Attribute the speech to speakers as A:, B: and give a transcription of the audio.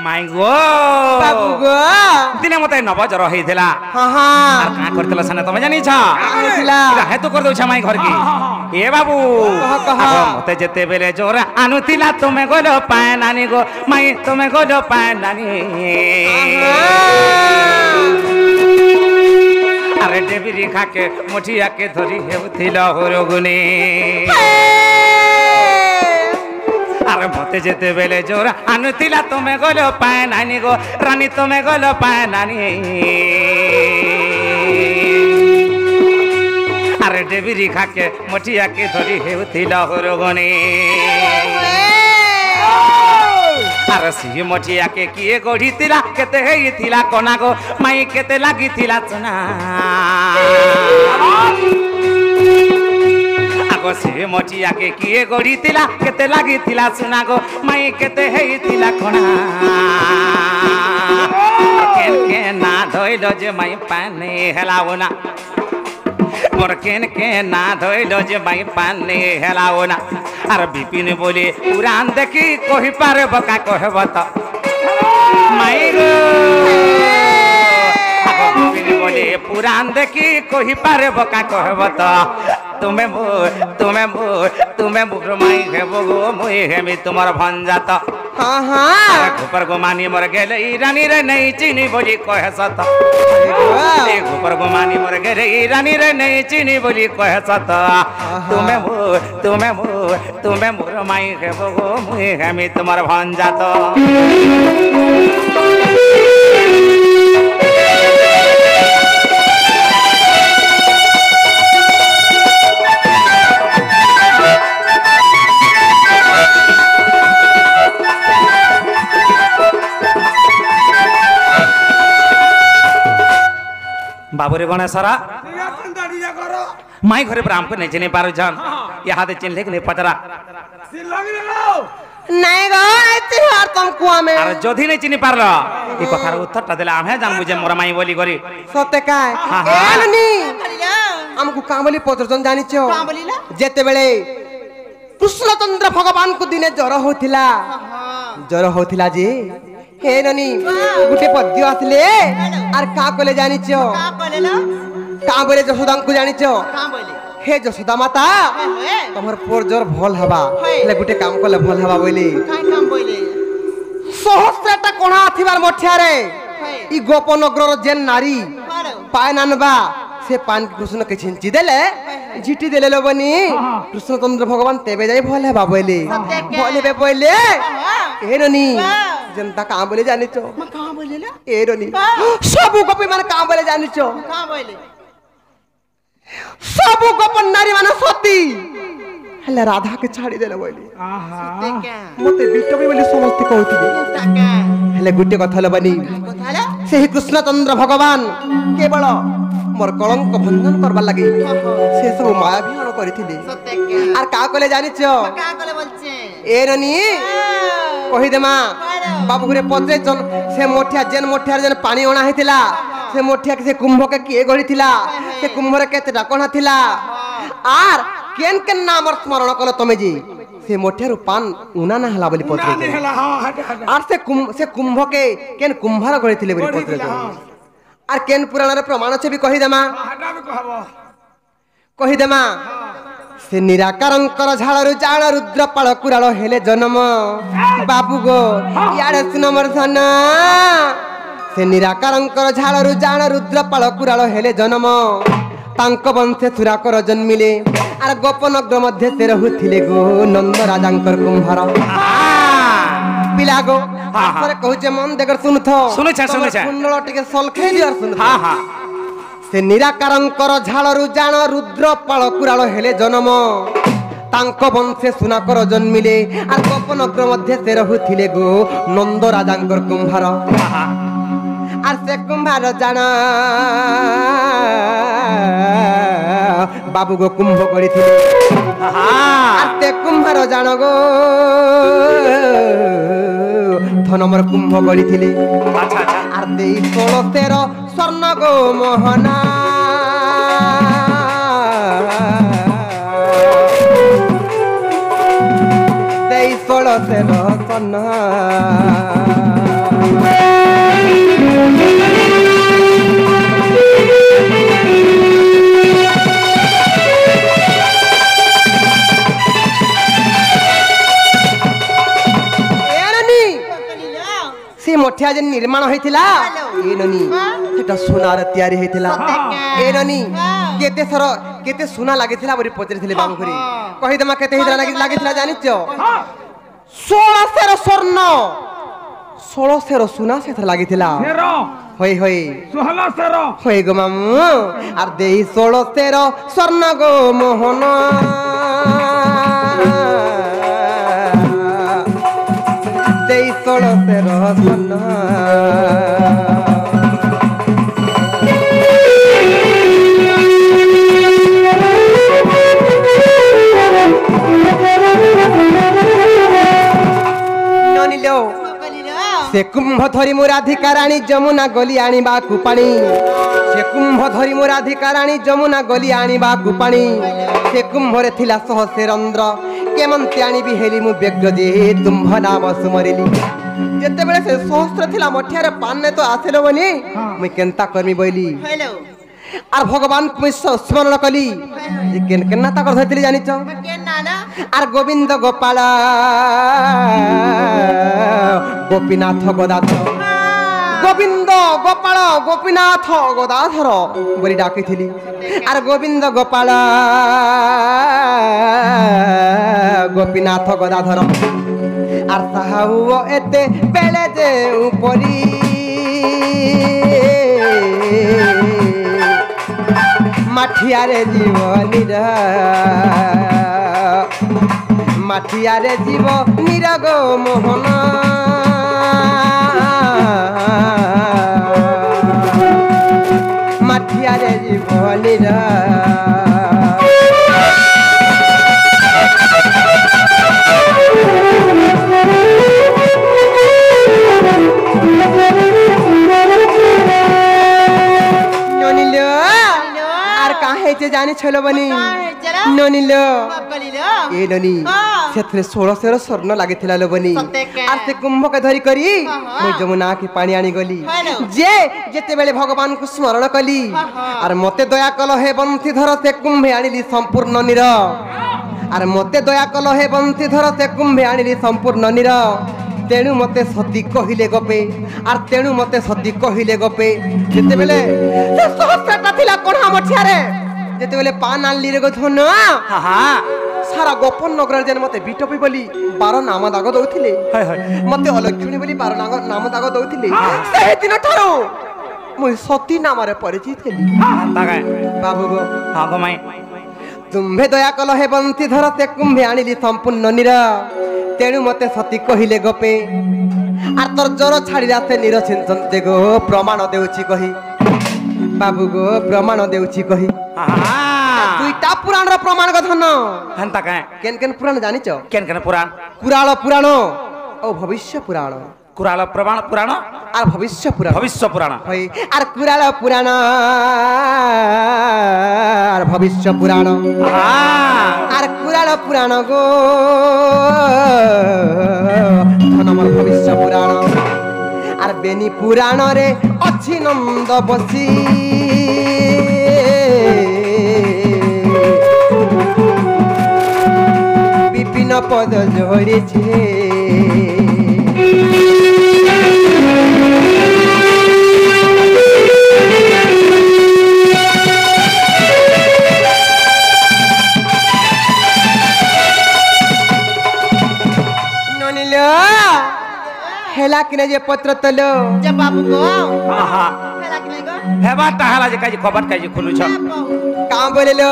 A: माई गो
B: बाबू गो
A: दिने मते नवजर होइथिला
B: हां हां
A: का करतला सने तमे जानि छ
B: होइथिला
A: हे तो कर दउ छ माई घर की ए बाबू
B: कह
A: मते जेते बेले जोर आनुतिला तुमे गोलो पाए नानी गो माई तुमे गोलो पाए नानी अरे डेबिरी खाके मुठिया के धरी हेउथिला होरगुनी अरे मते जेते बेले जोर आनुतिला तुमे गोलो पाए नानी गो रानी तुमे गोलो पाए नानी अरे डेबिरी खाके मुठिया के धरी हेउथिला होरगुनी अरे सी मठिया के किए गढ़ी थिला केते हेई थिला कोना गो माई केते लागी थिला चना आगो सी मठिया के किए गढ़ी थिला केते लागी थिला चना गो माई केते हेई थिला कोना केन के ना धोइलो जे माई पानी हेलावना मोर केन के ना धोइलो जे माई पानी हेलावना अरे बिपिन बोले पुराण देखी कही पारे बका कहब त माई गो बिपिन बोले पुराण देखी कही पारे बका कहब त तुमे मोर माई हेबो गो मुई हेमी तुमर भंजा त
B: हां हां
A: गोपर गोमानी मोर गेले रानी रे नहीं चिनी बोली कहे सत गोपर गोमानी मोर गेले रानी रे नहीं चिनी बोली कहे सत तुमे मोर माई हेबो गो मुई हेमी तुमर भंजा त बाबूरे गणेशरा माई घरे ब्राह्म को नहीं चिन्ह पारो जान यहाँ दे चिन्ह नहीं पतरा
B: नहीं गो एते हार तुम कुआ में
A: अरे जोधी नहीं चिन्ह पारलो ई कथार उत्तरटा देला आमे जान बुझे मोर माई बोली करी
B: सत्य काय एलनी हमको कामली पत्रजन जानि छो जेते बेले कृष्णचंद्र भगवान को दिने जर होथिला जी हे ननी गुटे पद्य आसले आर का कोले जानि छो का बोले जसोदा को जानि छो हे जसोदा माता तमर पोर जोर भल हवा ले गुटे काम कोले भल हवा बोली सहस्रटा कोणा आथिबार मठिया रे ई गोपनगर जेन नारी पाय नानबा से पान कृष्ण के छिंची देले झिटी देले लोबनी कृष्णचंद्र भगवान तेबे जाई भल हवा बोली बोले हे ननी जनता कहां बोले जानि छो कहां बोलेला ए रोनी सब गोपी मन कहां बोले जानि छो कहां बोले सब गोप नारी मन सती हले राधा के छाड़ी देले बोली आहा मते बिटबी बोली समस्त कहउती हले गुटे कथा लबनी सेही कृष्णचंद्र भगवान केवल मोर कलंक भंजन करबा लागि से सब माया विहार करिथिले आर का कोले जानि छो का कोले बोलछे ए रोनी कहि देमा बाबू घरे पचे से मोठिया जेन मोठिया जेन पानी ओणा हेतिला से मोठिया के से कुंभ के किए गढ़ी थिला से कुंभ रे केते डाकणा थिला आर केन केन नाम स्मरण कलो तमे जी से मोठिया रु पान उना ना हला बोली पत्र आर से कुंभ के केन कुंभार गढ़ी थिले बोली पत्र आर केन पुराण रे प्रमाण छे भी कहि देमा से निराकारंकर झाड़ू जाण रुद्रपाल कुराल हेले जन्म बाबू गो यार सुन मोर धन से निराकारंकर झाड़ू जाण रुद्रपाल कुराल हेले जन्म तांक वंशे सुराकर जन्मिले आर गोपनगर मध्य से रहुथिले गो नंद राजांकर कुंभार पिला गो आसरे कहूचे मन देगर सुनथो कुंडल टिके सलखे दियर सुन हां हां से निराकारंकर झाड़ू जाण रुद्रपाल कुराल हेले जन्म तांक वंशे सुनाकर जन्मिले आर गोपनगर मध्य से रहुथिले गो नंद राजांकर कुंभार आर से कुंभार जाण बाबू गो कुंभ करिथिले आर ते कुंभार जाण गो धनमर कुंभ करिथिले आर देई 16 स्वर्ण गो मोहना देई 16 स्वर्ण ସେ ମଠିଆ ଯେନ୍ ନିର୍ମାଣ ହେଇଥିଲା ଏ ନନି ସେଟା ସୁନାର ତିଆରି ହେଇଥିଲା ଏ ନନି କେତେ ସୁନା ଲାଗିଥିଲା ବୋଲି ପଚାରିଥିଲେ ବାବୁ ଘରେ କହିଦେମା କେତେ ହେଇଥିଲା ଲାଗିଥିଲା ଜାଣିଛ 1600 ସ୍ୱର୍ଣ୍ଣ 1600 ସୁନା ସେଥିରେ ଲାଗିଥିଲା হই হই
C: 1600
B: হই গো মামু আর দেই 1600 স্বর্ণ গো মোহন দেই 1600 স্বর্ণ ননিলো से कुंभ धरी मोर राधिका रानी जमुना गली आनिबा कुपाणी से कुंभ धरी मोर राधिका रानी जमुना गली आनिबा कुपाणी से कुंभ रे थिला सहस्र रंद्र केमंते आनिबी हेली मु व्यग्र जे तुम्भ नाम सुमरिली जते बेले से सहस्र थिला मठियारे पाने तो आसेलो बनी मुई केनता करमी बोली आर भगवान को स्मरण कली जे केन्ना ता कर धरतिली जानिच आर गोविंद गोपाल गोपीनाथ गदाधर गोविंद गोपाल गोपीनाथ गदाधर बोली डाकिथिली आर गोविंद गोपाल गोपीनाथ गदाधर आर साहु एते बेले जे उपरी माठियारे जीवनीर माठियारे जीव निरग मोहन माठियारे जीवनीर जानी छलो बनी ननिलो ए ननी सेथरे 1600 स्वर्ण लागिथिला लो बनी आ से कुंभ के धरी करी मु जमुना के पानी आनी गली जे जेते बेले भगवान को स्मरण कली आर मते दया कलो हे बंसी धर से कुंभे आनिली संपूर्ण निर आर मते दया कलो हे बंसी धर से कुंभे आनिली संपूर्ण निर तेणु मते सती कहिले गपे आर तेणु मते सती कहिले गपे जेते बेले से सहस्रटा थिला कोणा मठियारे जेते बेले पान आनली रे गो धन सारा गोपन नगर जेन मते बिटपी बोली 12 नाम दाग दउथिले मते अलक्षणी बोली 12 नाम दाग दउथिले से दिन ठारो मुई सती नाम रे परिचित हेली बाबू गो हां गो माई तुम्हे दया कलो हे बंती धर ते कुंभे आनिली संपूर्ण निरा तेणु मते सती कहिले गपे आर तोर जर छाड़ी राते निरचिंतन ते गो प्रमाण देउची कही बाबू गो प्रमाण देउची कही दुईटा पुराण रो प्रमाण कथन
A: हंता का
B: केन केन पुराण जानिच
A: केन केन पुराण
B: कुराल पुराण ओ भविष्य पुराण
A: कुराल प्रमाण पुराण
B: आर भविष्य पुराण होई आर कुराल पुराण आर भविष्य पुराण आर कुराल पुराण गो धनमर भविष्य पुराण आर बेनी पुराण रे अछि नंद बसी विपिन पद जोड़ी छे हेला किने जे पत्र तलो
D: जे बाबू को
A: हेला किने गो हेबा ताहाला जे काजी कबाट काजी खुलु छ
B: का बोलेलो